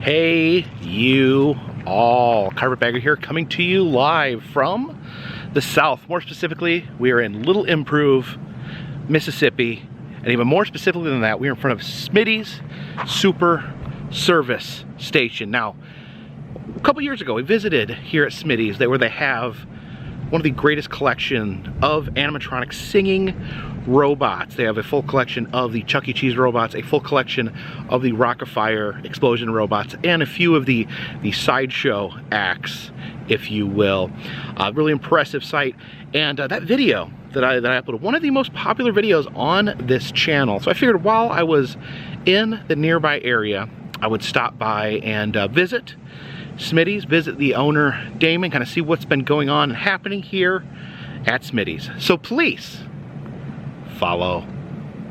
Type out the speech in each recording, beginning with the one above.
Hey you all, Carpetbagger here, coming to you live from the South. More specifically, we are in Little Improve, Mississippi, and even more specifically than that, we are in front of Smitty's Super Service Station. Now, a couple years ago, we visited here at Smitty's, where they have one of the greatest collection of animatronic singing robots. They have a full collection of the Chuck E. Cheese robots, a full collection of the Rock-afire explosion robots, and a few of the sideshow acts, if you will. Really impressive site. And that video that I uploaded, one of the most popular videos on this channel. So I figured while I was in the nearby area, I would stop by and visit Smitty's, visit the owner, Damon, kind of see what's been going on and happening here at Smitty's. So please, follow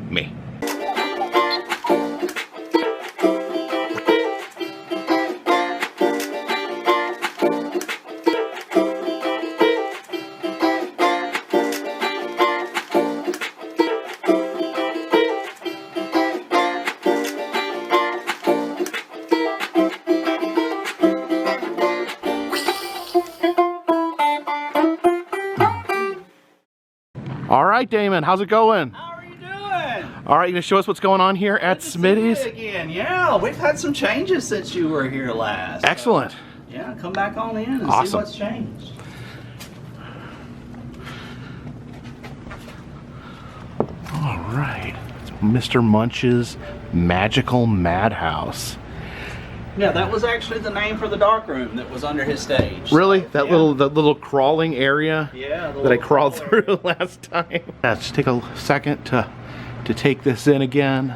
me. All right, Damon, how's it going? How are you doing? All right, you gonna show us what's going on here at Smitty's? Again, yeah, we've had some changes since you were here last. Excellent. Yeah, come back on in and see what's changed. All right, it's Mr. Munch's Magical Madhouse. Yeah, that was actually the name for the dark room that was under his stage. Really? That little crawling area? Yeah. That I crawled through last time. Yeah, just take a second to take this in again.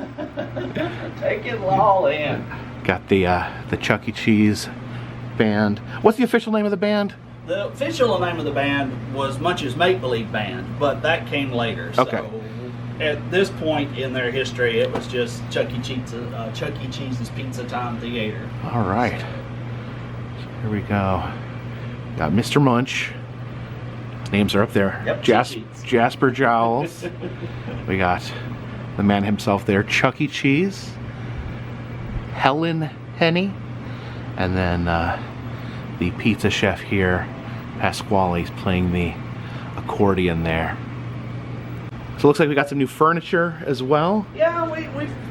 Take it all in. Got the Chuck E. Cheese band. What's the official name of the band? The official name of the band was Munchs Make Believe Band, but that came later. Okay. So at this point in their history, it was just Chuck E. Cheese's Pizza Time Theater. All right. Here we go. Got Mr. Munch. Names are up there. Yep, Jasper Jowls. We got the man himself there, Chuck E. Cheese. Helen Henny. And then the pizza chef here, Pasquale's playing the accordion there. So it looks like we got some new furniture as well. Yeah,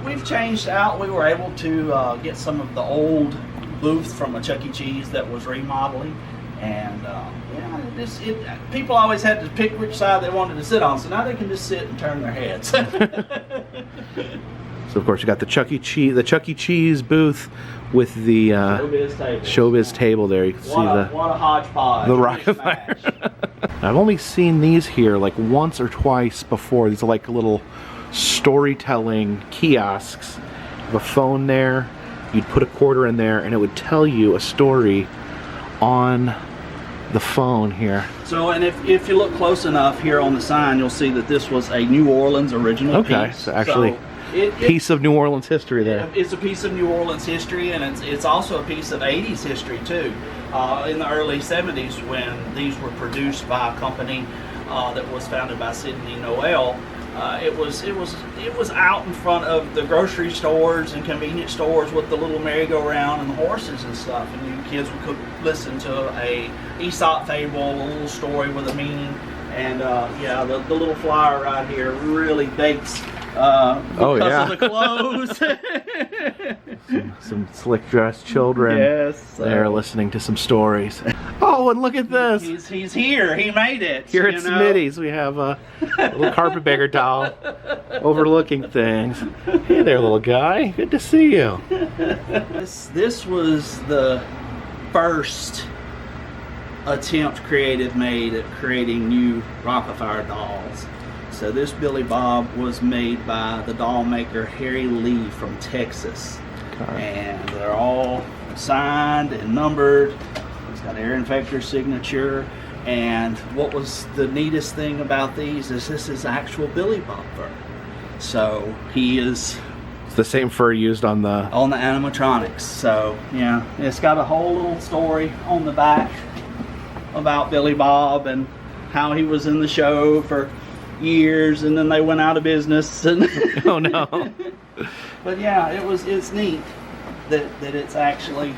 we've changed out. We were able to get some of the old booths from a Chuck E. Cheese that was remodeling, and yeah, people always had to pick which side they wanted to sit on. So now they can just sit and turn their heads. So of course you got the Chuck E. Cheese booth with the showbiz table there. You can see what a hodgepodge. The Rock-afire. I've only seen these here like once or twice before. These are like little storytelling kiosks. You have a phone there. You'd put a quarter in there and it would tell you a story on the phone here. So, and if you look close enough here on the sign, you'll see that this was a New Orleans original piece. Okay, so actually piece of New Orleans history there. It's a piece of New Orleans history, and it's also a piece of 80s history too. In the early 70s, when these were produced by a company that was founded by Sidney Noel, it was out in front of the grocery stores and convenience stores with the little merry-go-round and the horses and stuff, and you kids could listen to a Aesop fable, a little story with a meaning, and yeah, the little flyer right here really dates because of the clothes. some slick dressed children. Yes, they're listening to some stories. Oh, and look at this. He's here. He made it. Here at Smitty's, we have a little Carpetbagger doll overlooking things. Hey there, little guy. Good to see you. This was the first attempt made at creating new Rock-afire dolls. So this Billy Bob was made by the doll maker Harry Lee from Texas. And they're all signed and numbered. He's got Aaron Fector's signature. And what was the neatest thing about these is this is actual Billy Bob fur. So he is... It's the same fur used on the animatronics. So yeah, it's got a whole little story on the back about Billy Bob and how he was in the show for years, and then they went out of business. And oh no! But yeah, it's neat that it's actually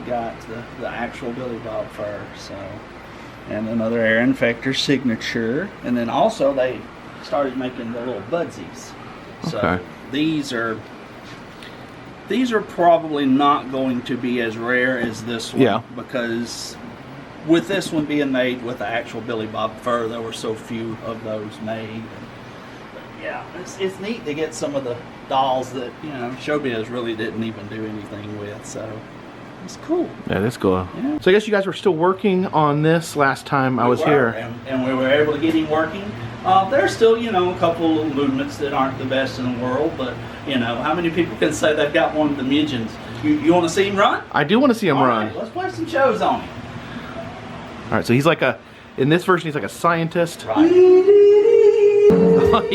got the actual Billy Bob fur. So, and another air infector signature, and then also they started making the little budsies. So Okay. these are probably not going to be as rare as this one. Yeah. Because with this one being made with the actual Billy Bob fur, there were so few of those made. But yeah, it's neat to get some of the dolls that, you know, Showbiz really didn't even do anything with. So it's cool. Yeah, that's cool. Yeah. So I guess you guys were still working on this last time I was here. And we were able to get him working. There's still, you know, a couple little movements that aren't the best in the world, but, you know, how many people can say they've got one of the Munchs? You want to see him run? I do want to see him run. Right, let's play some shows on him. All right, so he's like in this version, he's like a scientist. Right. You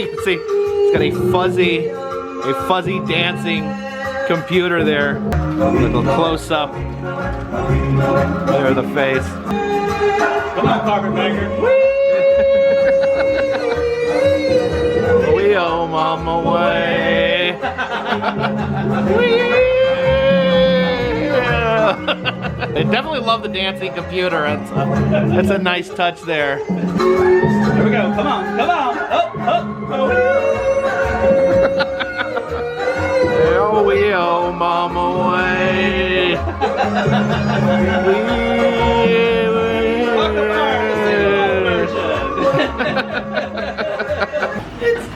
can see he's got a fuzzy dancing computer there. A little close up. There, the face. Come on, Carpetbagger. We owe mama way. They definitely love the dancing computer. It's a nice touch there. Here we go. Come on. Come on. Up, up, Oh, we owe mama way.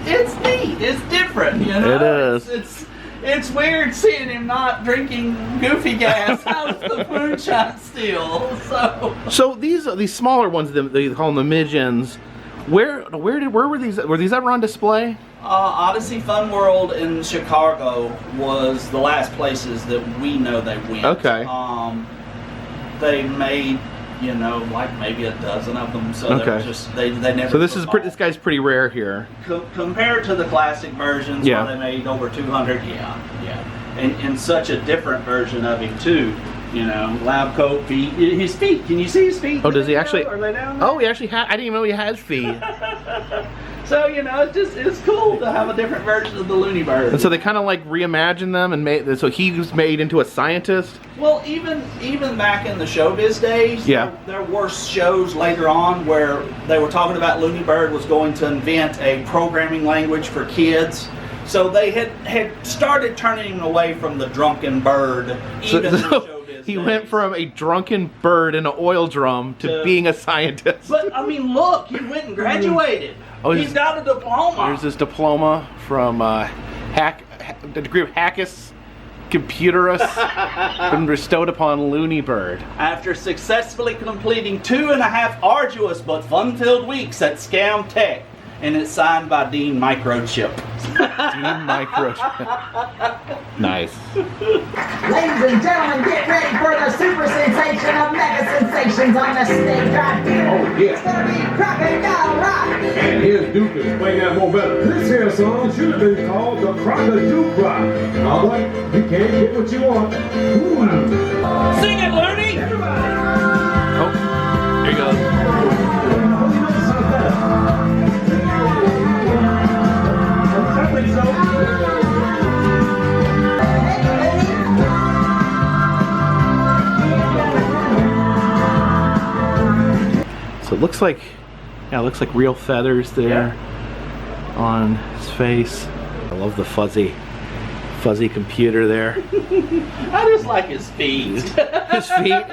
It's neat. It's different, you know. It is. It's weird seeing him not drinking goofy gas out of the moonshine still. So these smaller ones, they call them the midgens. Where were these? Were these ever on display? Odyssey Fun World in Chicago was the last places that we know they went. Okay. They made, you know, like maybe a dozen of them. So Okay. they never. So this guy's pretty rare here. Compared to the classic versions, Yeah. where they made over 200. Yeah. And such a different version of him too. You know, lab coat, feet. His feet. Can you see his feet? Oh, does he actually? Are they down there? Oh, he actually had. I didn't even know he had feet. So, you know, it's cool to have a different version of the Looney Bird. And so they kind of like reimagined them and made. So he was made into a scientist. Well, even back in the Showbiz days, Yeah. there were shows later on where they were talking about Looney Bird was going to invent a programming language for kids. So they had started turning him away from the drunken bird. Even in the Showbiz he days. went from a drunken bird in an oil drum to being a scientist. But I mean, look, he went and graduated. Oh, he's got a diploma. Here's his diploma from the degree of Hackus Computerus, been bestowed upon Looney Bird. After successfully completing 2.5 arduous but fun-filled weeks at Scam Tech, and it's signed by Dean Microchip. Dean Microchip. Nice. Ladies and gentlemen, get ready for the super sensation of mega sensations on the stage right here. Oh, yeah. It's gonna be Crocodile Rock. And here's Duke to explain that more better. This here song should have been called the Crocodile Rock. All right, you can't get what you want. Ooh. Sing it, Looney! Oh, here he goes. I think so. So it looks like, yeah, it looks like real feathers there on his face. I love the fuzzy computer there. I just like his feet. His feet.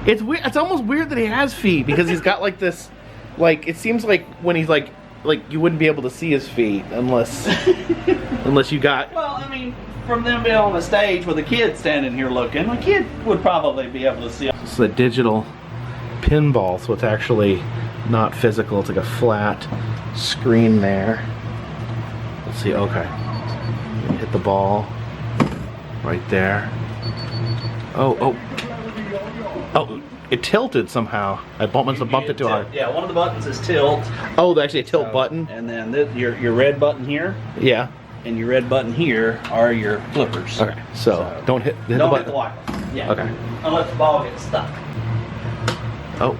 It's weird. It's almost weird that he has feet because he's got like this, like it seems like when he's like you wouldn't be able to see his feet unless you got. Well, I mean, from them being on the stage with a kid standing here looking, a kid would probably be able to see. It's a digital pinball, so it's actually not physical. It's like a flat screen there. Let's see. Okay, hit the ball right there. Oh! It tilted somehow. I must have bumped it too hard. Yeah, one of the buttons is tilt. Oh, there's actually a tilt button. And then your red button here Yeah. and your red button here are your flippers. Okay. So don't hit the Don't button. hit the wire. Yeah. Okay. Unless the ball gets stuck. Oh.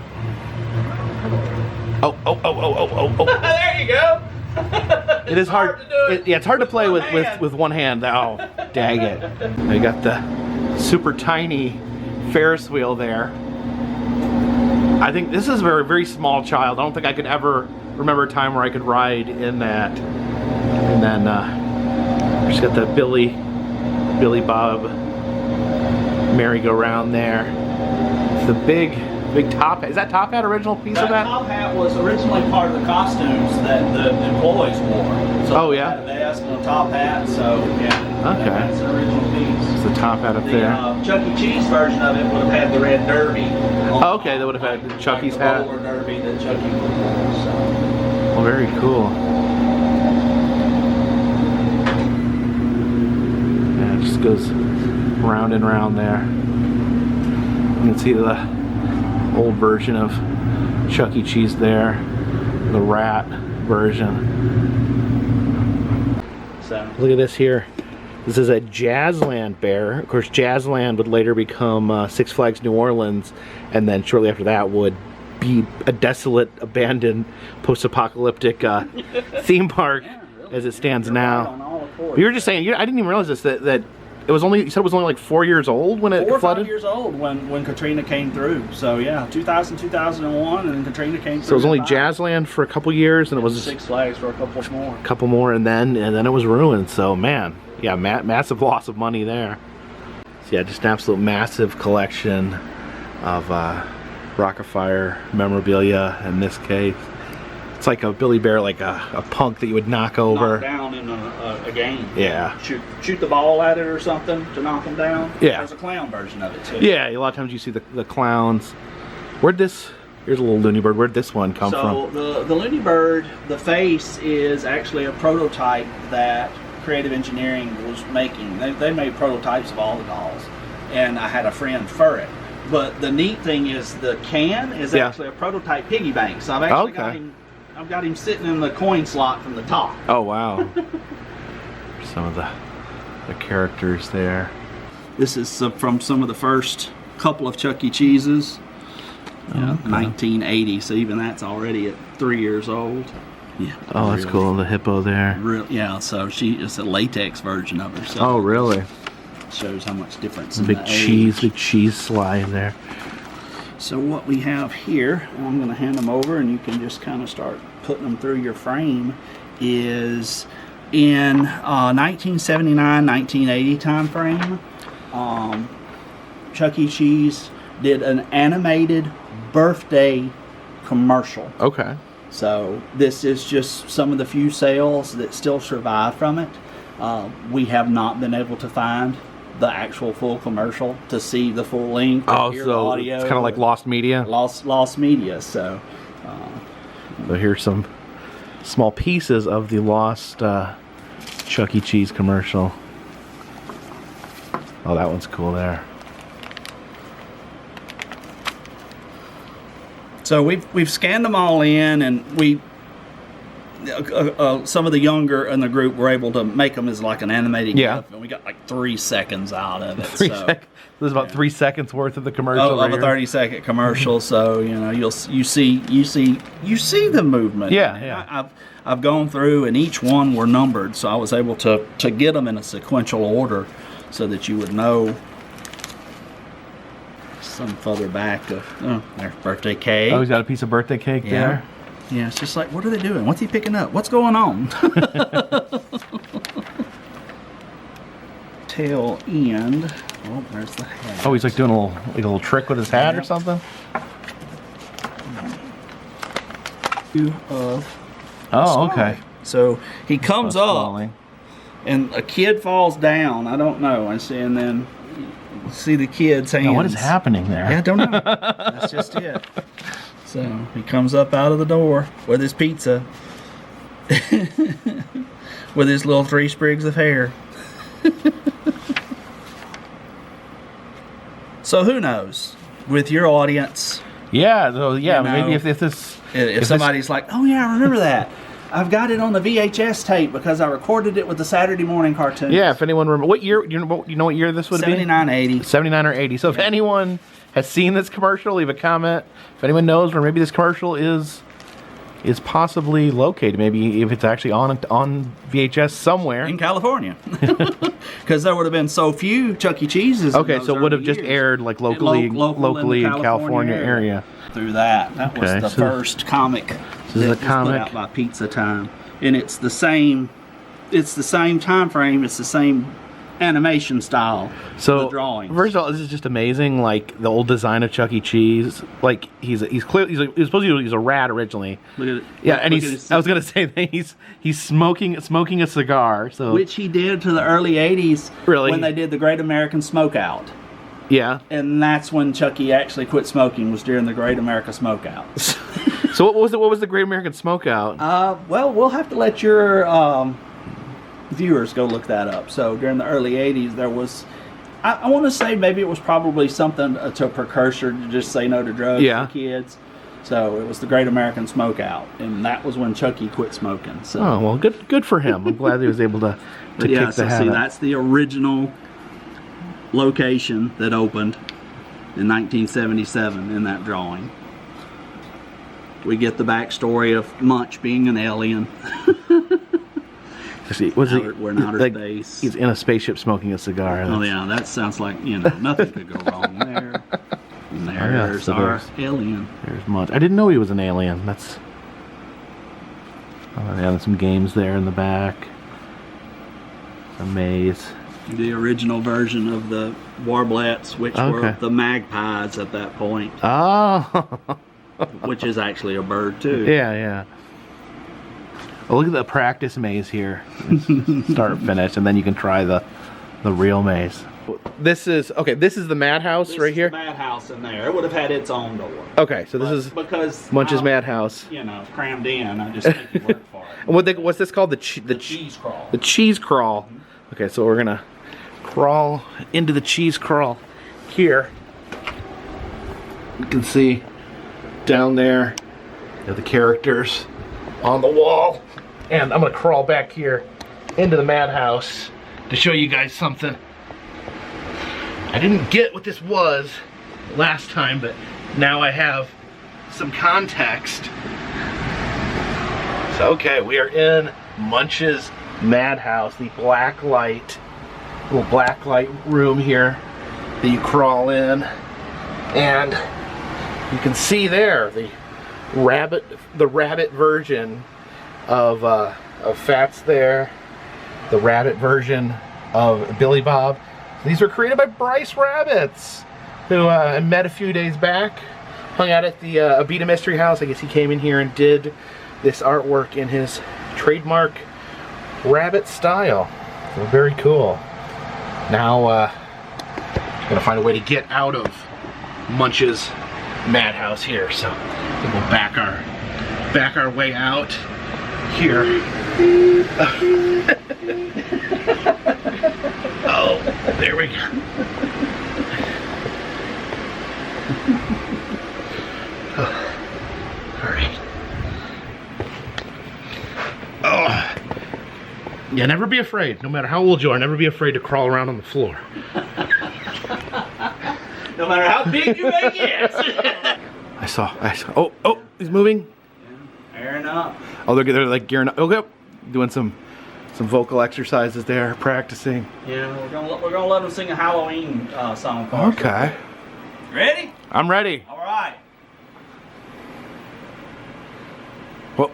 Oh. There you go. It is hard. to do it Yeah, it's hard to play with, one hand. with one hand. Oh, dang it. I got the super tiny Ferris wheel there. I think this is a very, very small child. I don't think I could ever remember a time where I could ride in that. And then just got the Billy Bob merry-go-round there. The big top hat. Is that top hat original piece of that? Top hat was originally part of the costumes that the employees wore. So Oh, yeah? They had a vest and a top hat, so yeah. Okay. That's an original piece. It's the top hat up The there. Chuck E. Cheese version of it would have had the red derby. Oh, okay, they would have had Chucky's like the hat. roller derby that Chucky would wear. So. Well, very cool. Yeah, it just goes round and round there. You can see the old version of Chuck E. Cheese there, the rat version. So. Look at this here. This is a Jazzland bear. Of course, Jazzland would later become Six Flags New Orleans, and then shortly after that would be a desolate, abandoned, post-apocalyptic theme park as it stands now. You were just saying, I didn't even realize this, that it was only, you said it was only like 4 years old when it 4 or flooded? 5 years old when Katrina came through. So yeah, 2000, 2001, and then Katrina came through. So it was only Jazzland for a couple years, and it was Six Flags for a couple more. and then it was ruined. So man, yeah, massive loss of money there. So yeah, just an absolute massive collection of Rock-afire memorabilia in this case. It's like a Billy Bear, like a punk that you would knock over. Knock down in a game. Yeah. Shoot the ball at it or something to knock them down. Yeah. There's a clown version of it too. Yeah, a lot of times you see the clowns. Here's a little Looney Bird. Where'd this one come from? So the Looney Bird, the face is actually a prototype that Creative Engineering was making. They made prototypes of all the dolls, and I had a friend for it. But the neat thing is the can is actually a prototype piggy bank. So I've actually got him sitting in the coin slot from the top. Oh wow. Some of the characters there. This is from some of the first couple of Chuck E. Cheese's. 1980, so even that's already at 3 years old. Yeah. Oh, that's cool. The hippo there. Yeah, so it's a latex version of her. So Oh, really? shows how much difference. Big cheese slide there. So what we have here, and I'm going to hand them over, and you can just kind of start putting them through your frame, is in 1979, 1980 time frame. Chuck E. Cheese did an animated birthday commercial. Okay. So this is just some of the few sales that still survive from it. We have not been able to find the actual full commercial to see the full length. Oh, hear so the audio, it's kind of like lost media. Lost media. So here's some small pieces of the lost Chuck E. Cheese commercial. Oh, that one's cool there. So we've scanned them all in, and we some of the younger in the group were able to make them as like an animated GIF, and we got like 3 seconds out of it. There's about 3 seconds worth of the commercial. Of a 30-second commercial, so you know you see the movement. Yeah. I've gone through, and each one were numbered, so I was able to get them in a sequential order, so that you would know. Some further back of their birthday cake. Oh, he's got a piece of birthday cake there. Yeah, it's just like, what are they doing? What's he picking up? What's going on? Tail end. Oh, there's the hat. Oh, he's like doing a little trick with his hat or something. Oh, okay. So he comes up, and a kid falls down. I don't know. And then you see the kid's hands. Now, what is happening there? Yeah, I don't know. That's just it. So he comes up out of the door with his pizza, with his little 3 sprigs of hair. So who knows? With your audience. Yeah, so yeah, maybe if somebody's like, oh yeah, I remember that. I've got it on the VHS tape because I recorded it with the Saturday morning cartoons. Yeah, if anyone remember what year, you know what year this would be? 79, 80. 79 or 80. So if anyone has seen this commercial, leave a comment. If anyone knows where maybe this commercial is is possibly located. Maybe if it's actually on VHS somewhere. In California. Because there would have been so few Chuck E. Cheese's. Okay, so it would have just aired like locally in the California area. Through that. That was the first comic This is a comic put out by Pizza Time. And it's the same time frame, it's the same animation style. So the drawings. First of all, this is just amazing. Like the old design of Chuck E. Cheese. Like he's clearly he's supposed to be a rat originally. Look at it. Yeah, and I was gonna say that he's smoking a cigar. So which he did to the early '80s. Really? When they did the Great American Smokeout. Yeah. And that's when Chuck E. actually quit smoking, was during the Great America Smokeout. So what was the Great American Smokeout? Well, we'll have to let your viewers go look that up. So during the early '80s, there was, I want to say maybe it was probably something to a precursor to just say no to drugs for kids. So it was the Great American Smokeout, and that was when Chuck E. quit smoking. So. Oh well, good for him. I'm glad he was able to kick the habit. See, that's the original location that opened in 1977 in that drawing. We get the backstory of Munch being an alien. We're in outer space. He's in a spaceship smoking a cigar. Oh yeah, that sounds like, nothing could go wrong there. And there's our alien. There's Munch. I didn't know he was an alien. That's. Oh yeah, there's some games there in the back. A maze. The original version of the Warblets, which were the magpies at that point. Oh. Which is actually a bird too. Yeah. Oh, look at the practice maze here. Start, finish, and then you can try the real maze. This is the Mad House right here. The Mad House in there. It would have had its own door. Okay, so this is because Munch's Mad House. Crammed in. I just make it work for it. And what's this called? The cheese crawl. The cheese crawl. Mm-hmm. Okay, so we're gonna crawl into the cheese crawl here. You can see down there, the characters on the wall, and I'm gonna crawl back here into the madhouse to show you guys something. I didn't get what this was last time, but now I have some context. So okay, we are in Munch's Mad House, the little black light room here that you crawl in, and you can see there the rabbit version of Fats there, the rabbit version of Billy Bob. These were created by Bryce Rabbits, who I met a few days back, hung out at the Abita Mystery House. I guess he came in here and did this artwork in his trademark rabbit style. So very cool. Now I'm gonna find a way to get out of Munch's Madhouse here, so we'll back our way out here. Oh, there we go. All right. Oh. Yeah, never be afraid. No matter how old you are, never be afraid to crawl around on the floor. No matter how big you may get. I saw. Oh, he's moving. Yeah, airing up. Oh, they're like gearing up. Okay, doing some vocal exercises there, practicing. Yeah, we're gonna let them sing a Halloween song for us. Okay. Ready? I'm ready. All right. Whoa.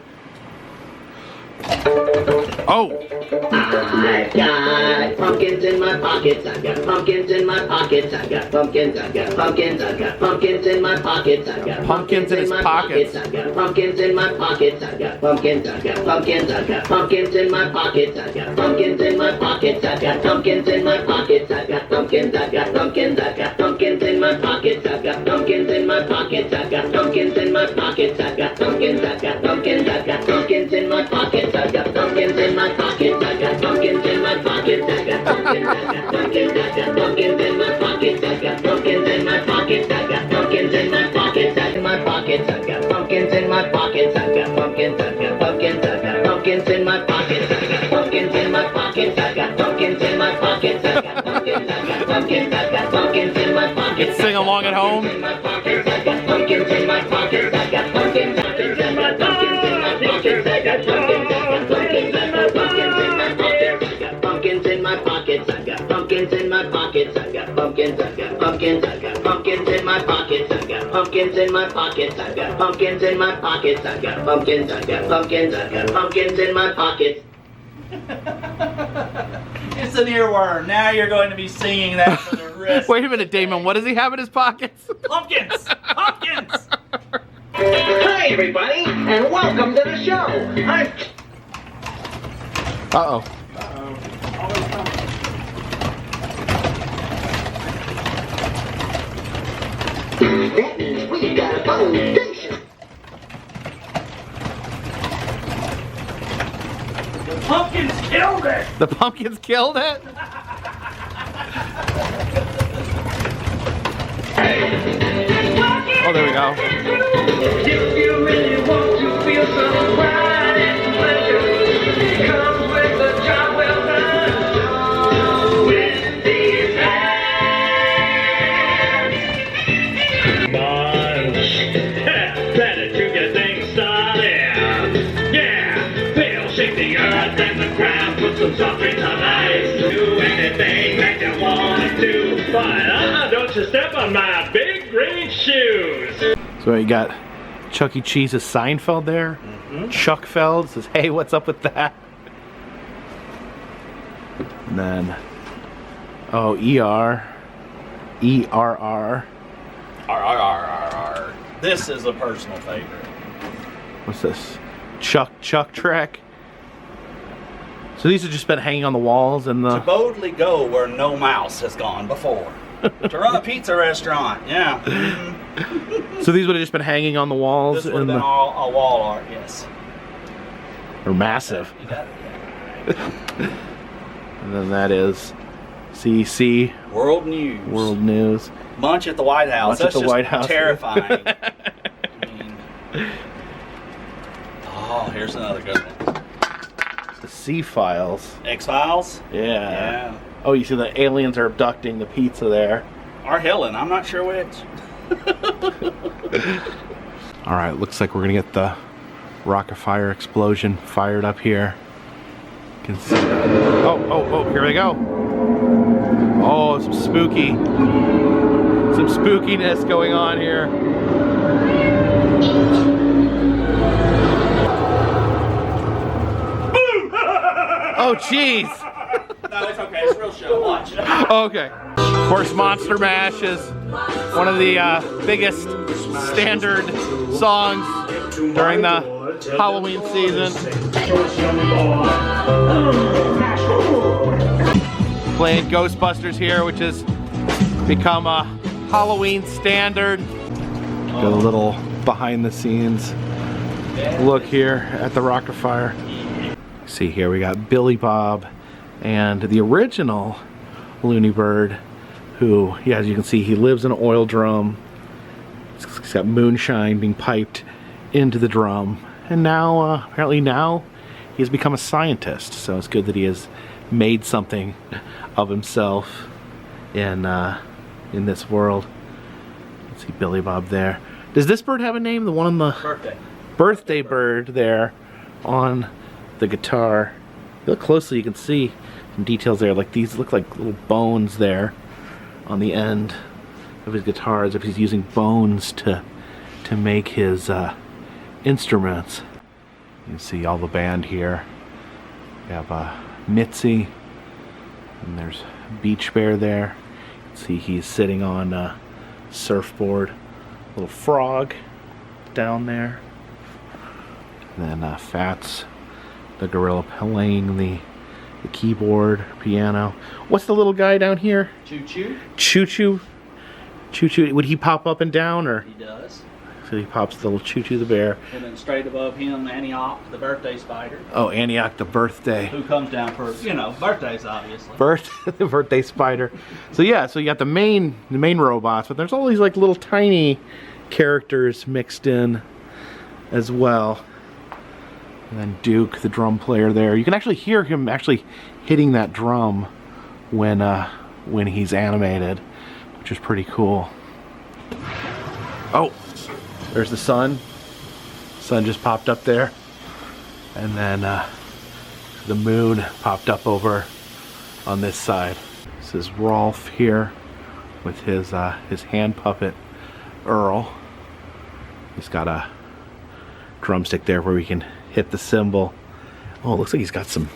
Oh! I've got pumpkins in my pockets, I've got pumpkins in my pockets, I've got pumpkins, I've got pumpkins, I've got pumpkins in my pockets, I've got pumpkins in his pockets, I've got pumpkins in my pockets, I've got pumpkins, I've got pumpkins, I've got pumpkins in my pockets, I've got pumpkins in my pockets, I've got pumpkins in my pockets, I've got pumpkins, I've got pumpkins, I've got pumpkins in my pockets, I've got pumpkins in my pockets, I've got pumpkins in my pockets, I've got pumpkins, I've got pumpkins, I've got pumpkins in my pockets, I've got pumpkins in my pockets, I got pumpkins in my pockets, I got pumpkins, I got pumpkins, I got pumpkins in my pockets, I got pumpkins in my pockets, I got pumpkins in my pockets, I got my pockets, I got pumpkins in my pockets, I got pumpkins, I got pumpkins, I got pumpkins in my pockets, I got pumpkins in my pockets, I got pumpkins in my pockets, I got pumpkins, I got pumpkins, I got pumpkins in my pockets. Sing along at home. I got pumpkins in my pockets, I got pumpkins in my pockets, I got pumpkins in my pockets, my pockets. I got pumpkins, I got pumpkins, I got pumpkins in my pockets. I got pumpkins in my pockets. I got pumpkins in my pockets. I got pumpkins, I got pumpkins, I got pumpkins in my pockets. It's an earworm. Now you're going to be singing that for the rest. Wait a minute, Damon. What does he have in his pockets? Pumpkins! Pumpkins! Hi, everybody, and welcome to the show. I'm... Uh-oh. That means we got a foundation. The pumpkins killed it! The pumpkins killed it? Oh, there we go. If you really want to feel some pride and pleasure, come with a job well done. With these hands. Munch, better to get things started. Yeah, they'll shake the earth and the ground, put some soft drinks on ice. Do anything that you want to, but don't you step on my big green shoes. So you got Chuck E. Cheese's Seinfeld there. Chuck Feld says, hey, what's up with that? And then, oh, ERR. This is a personal favorite. What's this? Chuck Trek. So these have just been hanging on the walls and To the... boldly go where no mouse has gone before. To run a pizza restaurant, yeah. So these would have just been hanging on the walls This would have and been the... all wall art, yes. They're massive. You got it. And then that is CEC, World News. World News. Munch at the White House. Munch at That's the just White House. terrifying. I mean, oh, here's another good one. The C-Files. X-Files? Yeah. Yeah. Oh, you see the aliens are abducting the pizza there. Or Helen, I'm not sure which. All right, looks like we're gonna get the rocket fire explosion fired up here. You can see. Oh, here we go. Oh, some spookiness going on here. Oh, jeez. No, it's okay. It's a real show. Watch. Okay. Of course, Monster Mash is one of the biggest standard songs during the Halloween season. Playing Ghostbusters here, which has become a Halloween standard. Got a little behind the scenes look here at the Rocket Fire. See here, we got Billy Bob and the original Looney Bird, who, yeah, as you can see, he lives in an oil drum. He's got moonshine being piped into the drum. And now, apparently now, he has become a scientist. So it's good that he has made something of himself in this world. Let's see Billy Bob there. Does this bird have a name? The one on the birthday bird there on the guitar. If you look closely, you can see some details there. Like these look like little bones there on the end of his guitar, as if he's using bones to make his instruments. You can see all the band here. We have Mitzi, and there's Beach Bear there. You can see he's sitting on a surfboard. Little frog down there. And then Fats, the gorilla, playing the keyboard, piano. What's the little guy down here? Choo-choo. Choo-choo. Choo-choo. Would he pop up and down, or? He does. So he pops the little Choo-choo the bear. And then straight above him, Antioch, the birthday spider. Oh, Antioch the birthday. Who comes down for, you know, birthdays, obviously. The birthday spider. So yeah, so you got the main robots, but there's all these like little tiny characters mixed in as well. And then Duke, the drum player there. You can actually hear him actually hitting that drum when he's animated, which is pretty cool. Oh, there's the sun. Sun just popped up there. And then the moon popped up over on this side. This is Rolf here with his hand puppet, Earl. He's got a drumstick there where we can hit the cymbal. Oh, it looks like he's got some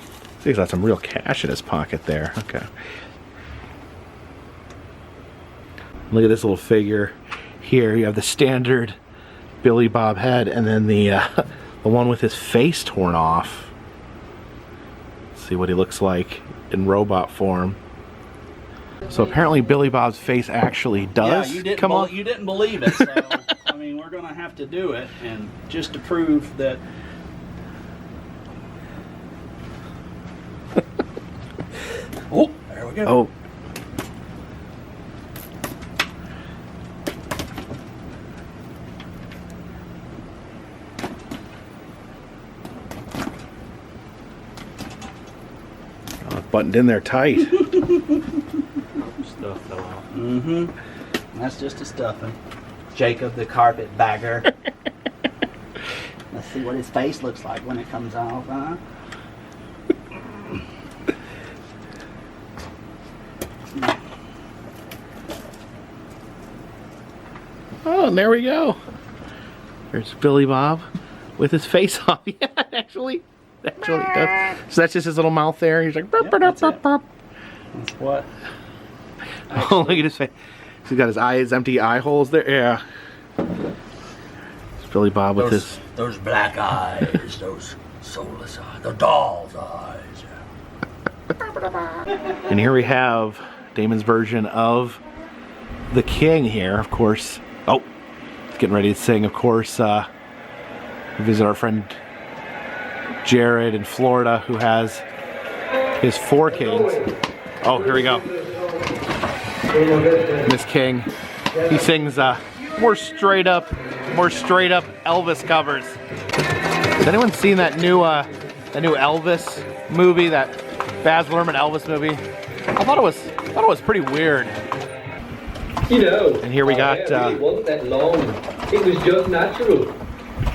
real cash in his pocket there. Okay. Look at this little figure here. You have the standard Billy Bob head, and then the one with his face torn off. Let's see what he looks like in robot form. So apparently Billy Bob's face actually does come off. You didn't believe it, so I mean, we're going to have to do it, and just to prove that. Oh, there we go. Oh. Buttoned in there tight. Stuff fell off. Mm-hmm. That's just a stuffing. Jacob the Carpetbagger. Let's see what his face looks like when it comes off, huh? Oh, and there we go. There's Billy Bob with his face off. Yeah, actually does. So that's just his little mouth there. He's like, burp, burp, burp, burp. That's what? Oh, look at his face. He's got his eyes, empty eye holes there. Yeah. It's Billy Bob with those black eyes, those soulless eyes, the doll's eyes. And here we have Damon's version of the King here, of course. Oh, he's getting ready to sing, of course. We visit our friend Jared in Florida, who has his 4 kings. Oh, here we go. Miss King. He sings more straight up Elvis covers. Has anyone seen that new Elvis movie, that Baz Luhrmann Elvis movie? I thought it was pretty weird. You know, and here we got it wasn't that long. It was just natural.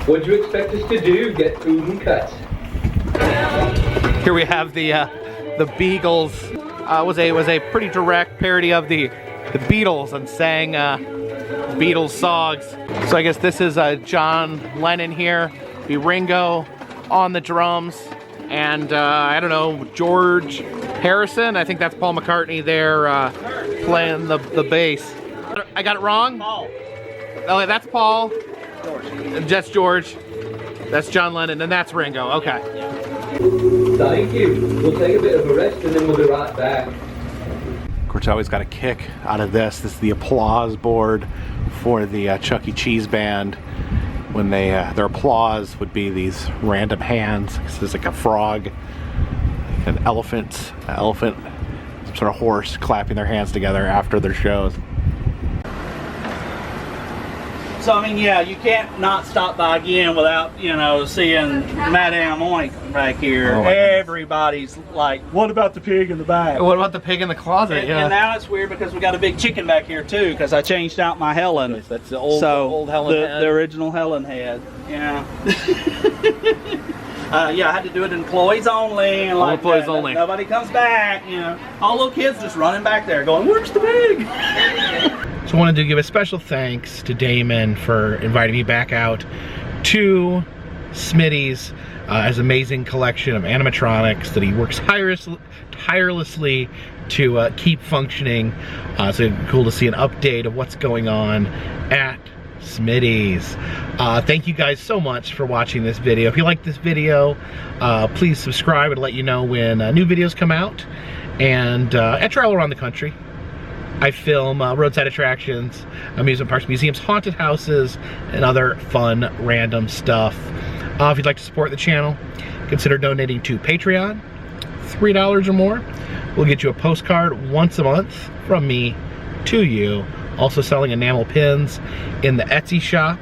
What do you expect us to do? Get food and cuts? Here we have the Beagles. Was a pretty direct parody of the Beatles, and sang Beatles songs. So I guess this is John Lennon here, be Ringo on the drums, and I don't know, George Harrison. I think that's Paul McCartney there playing the bass. I got it wrong? Paul. Oh, that's Paul. George. That's George. That's John Lennon, and that's Ringo. Okay. Thank you. We'll take a bit of a rest and then we'll be right back. Of course, I always got a kick out of this. This is the applause board for the Chuck E. Cheese band. When they their applause would be these random hands. This is like a frog, an elephant, some sort of horse clapping their hands together after their shows. So I mean, yeah, you can't not stop by again without, you know, seeing Madame Oink back here. Oh, everybody's like, what about the pig in the back? What about the pig in the closet? And now it's weird because we got a big chicken back here too, because I changed out my Helen. That's the old Helen head. The original Helen head. Yeah. Yeah, I had to do it in employees only, and like employees only. Nobody comes back. You know, all little kids just running back there, going, "Where's the pig?" So I wanted to give a special thanks to Damon for inviting me back out to Smitty's his amazing collection of animatronics that he works tirelessly to keep functioning. So cool to see an update of what's going on at Smitty's. Thank you guys so much for watching this video. If you like this video, please subscribe. It'll let you know when new videos come out. And I travel around the country. I film roadside attractions, amusement parks, museums, haunted houses, and other fun, random stuff. If you'd like to support the channel, consider donating to Patreon. $3 or more will get you a postcard once a month from me to you. Also selling enamel pins in the Etsy shop,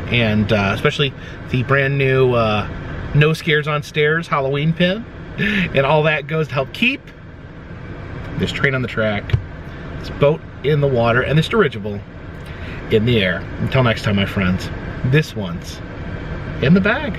and especially the brand new No Scares on Stairs Halloween pin. And all that goes to help keep this train on the track, this boat in the water, and this dirigible in the air. Until next time, my friends, this one's in the bag.